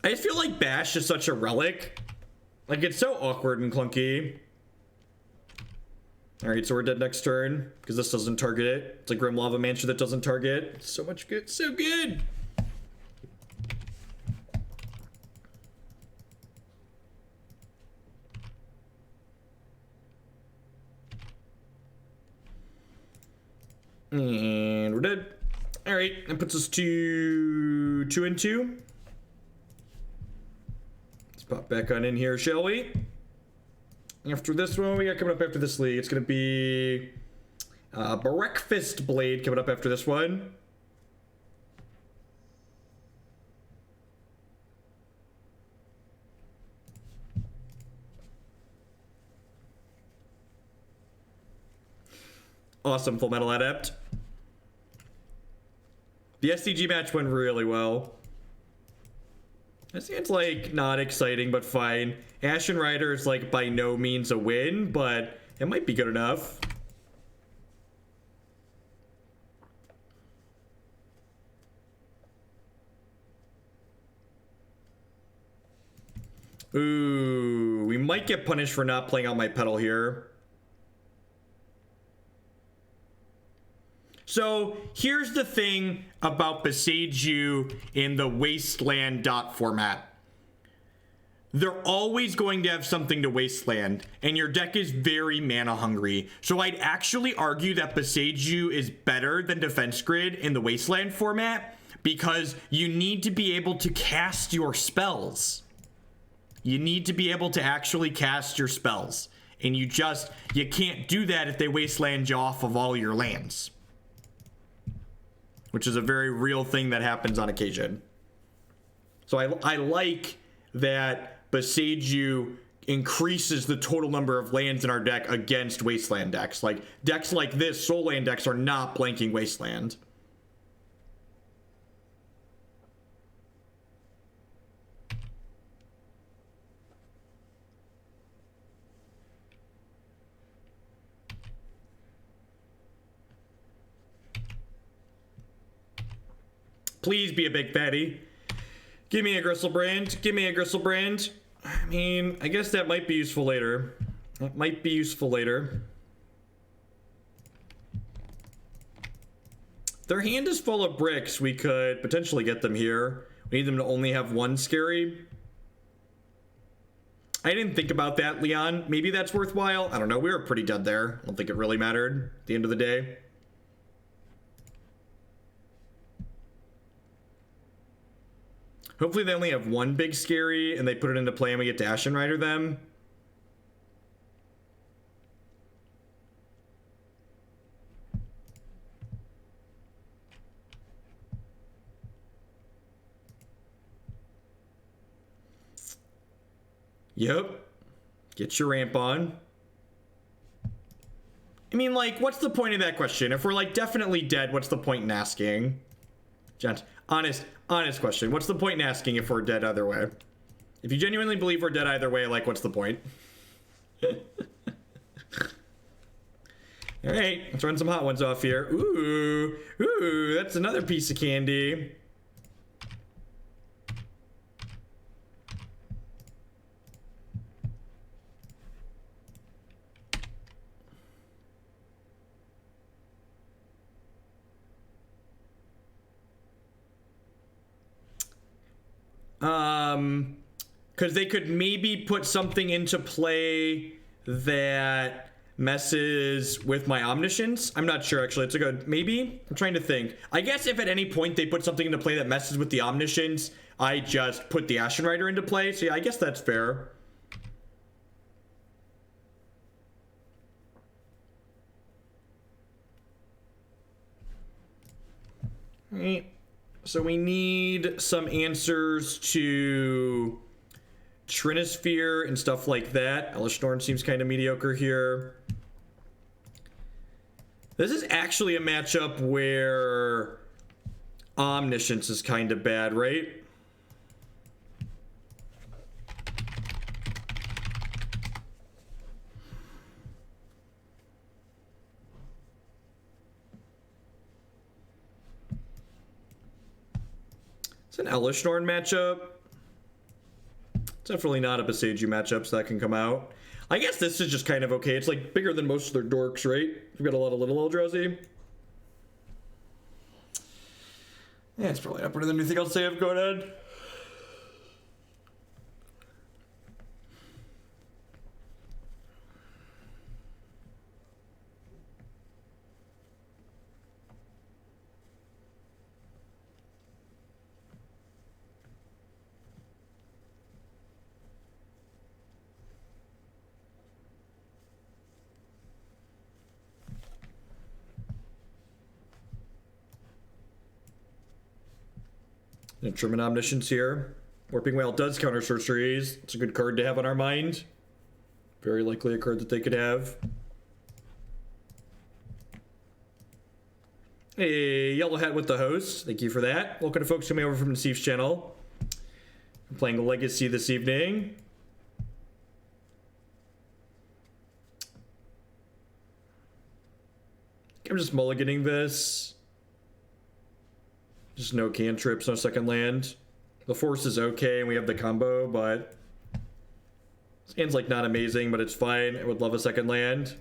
I just feel like Bash is such a relic. Like, it's so awkward and clunky. Alright, so we're dead next turn, because this doesn't target it. It's a Grim Lava Mansion that doesn't target. It's so much good. So good! And we're dead. Alright, that puts us to 2-2. Let's pop back on in here, shall we? After this one, we got coming up after this league. It's going to be Breakfast Blade coming up after this one. Awesome, Full Metal Adept. The SCG match went really well. This seems like not exciting, but fine. Ashen Rider is, like, by no means a win, but it might be good enough. Ooh, we might get punished for not playing out my Petal here. So here's the thing about Boseiju in the Wasteland dot format. They're always going to have something to Wasteland, and your deck is very mana hungry. So I'd actually argue that Boseiju is better than Defense Grid in the Wasteland format because you need to be able to cast your spells. You need to be able to actually cast your spells. And you can't do that if they Wasteland you off of all your lands. Which is a very real thing that happens on occasion. So I like that Boseiju increases the total number of lands in our deck against Wasteland decks. Like, decks like this, Soul Land decks, are not blanking Wasteland. Please be a big fatty. Give me a Griselbrand. Give me a Griselbrand. I mean, I guess that might be useful later. That might be useful later. Their hand is full of bricks. We could potentially get them here. We need them to only have one scary. I didn't think about that, Leon. Maybe that's worthwhile. I don't know. We were pretty dead there. I don't think it really mattered at the end of the day. Hopefully they only have one big scary and they put it into play and we get to Ashen Rider them. Yep. Get your ramp on. I mean, like, what's the point of that question? If we're, like, definitely dead, what's the point in asking? Gent, honest question. What's the point in asking if we're dead either way? If you genuinely believe we're dead either way, like, what's the point? All right, let's run some hot ones off here. Ooh, that's another piece of candy. Because they could maybe put something into play that messes with my Omniscience. I'm not sure, actually. It's a good maybe. I'm trying to think. I guess if at any point they put something into play that messes with the Omniscience, I just put the Ashen Rider into play. So yeah, I guess that's fair. All right. So we need some answers to Trinisphere and stuff like that. Elesh Norn seems kind of mediocre here. This is actually a matchup where Omniscience is kind of bad, right? It's an Elesh Norn matchup. Definitely not a Boseiju matchup, so that can come out. I guess this is just kind of okay. It's like bigger than most of their dorks, right? We've got a lot of little Eldrazi. Yeah, it's probably not better than anything else they have going on. German Omniscience here. Warping Whale does counter sorceries. It's a good card to have on our mind. Very likely a card that they could have. Hey, Yellow Hat with the host. Thank you for that. Welcome to folks coming over from the Steve's channel. I'm playing Legacy this evening. I'm just mulliganing this. Just no cantrips, no second land. The force is okay, and we have the combo, but This hand's like not amazing, but it's fine. I would love a second land.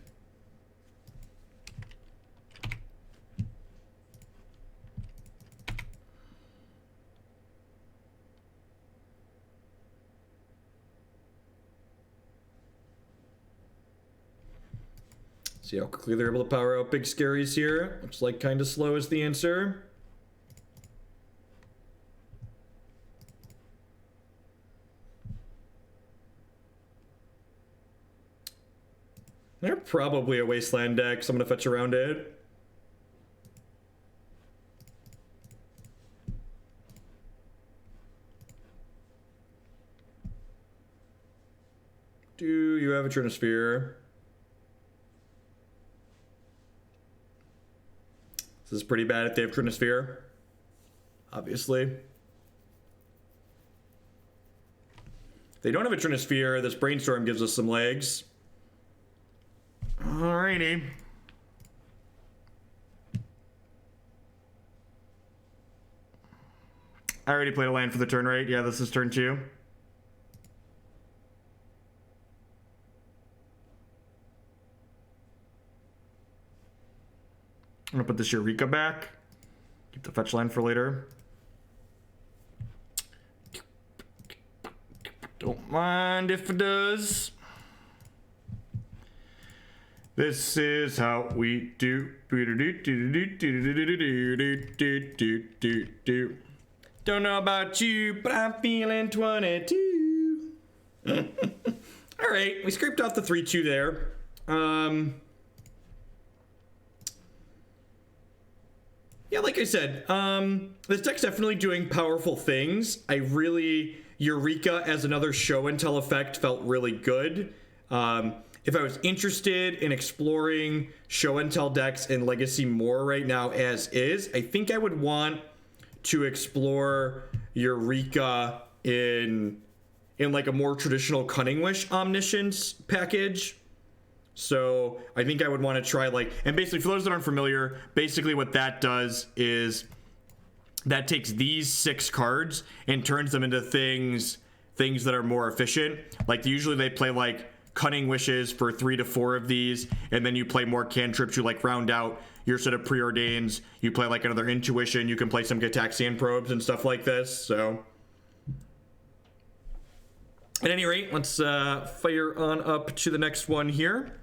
See how quickly they're able to power out big scaries here. Looks like kind of slow is the answer. They're probably a wasteland deck, so I'm gonna fetch around it. Do you have a Trinisphere? This is pretty bad if they have Trinisphere, obviously. If they don't have a Trinisphere, this Brainstorm gives us some legs. Alrighty. I already played a land for the turn, right? Yeah, this is turn 2. I'm gonna put this Eureka back. Keep the fetch line for later. Don't mind if it does. This is how we do. Don't know about you, but I'm feeling 22. All right, we scraped off the 3-2 there. Yeah, like I said, this deck's definitely doing powerful things. Eureka as another show and tell effect felt really good. If I was interested in exploring show and tell decks in Legacy more right now as is, I think I would want to explore Eureka in like a more traditional Cunning Wish Omniscience package. So I think I would want to try and basically for those that aren't familiar, basically what that does is that takes these 6 cards and turns them into things that are more efficient. Like usually they play Cunning Wishes for 3 to 4 of these, and then you play more cantrips. You round out your set of Preordains. You play another Intuition. You can play some Gataxian Probes and stuff like this. So at any rate, let's fire on up to the next one here.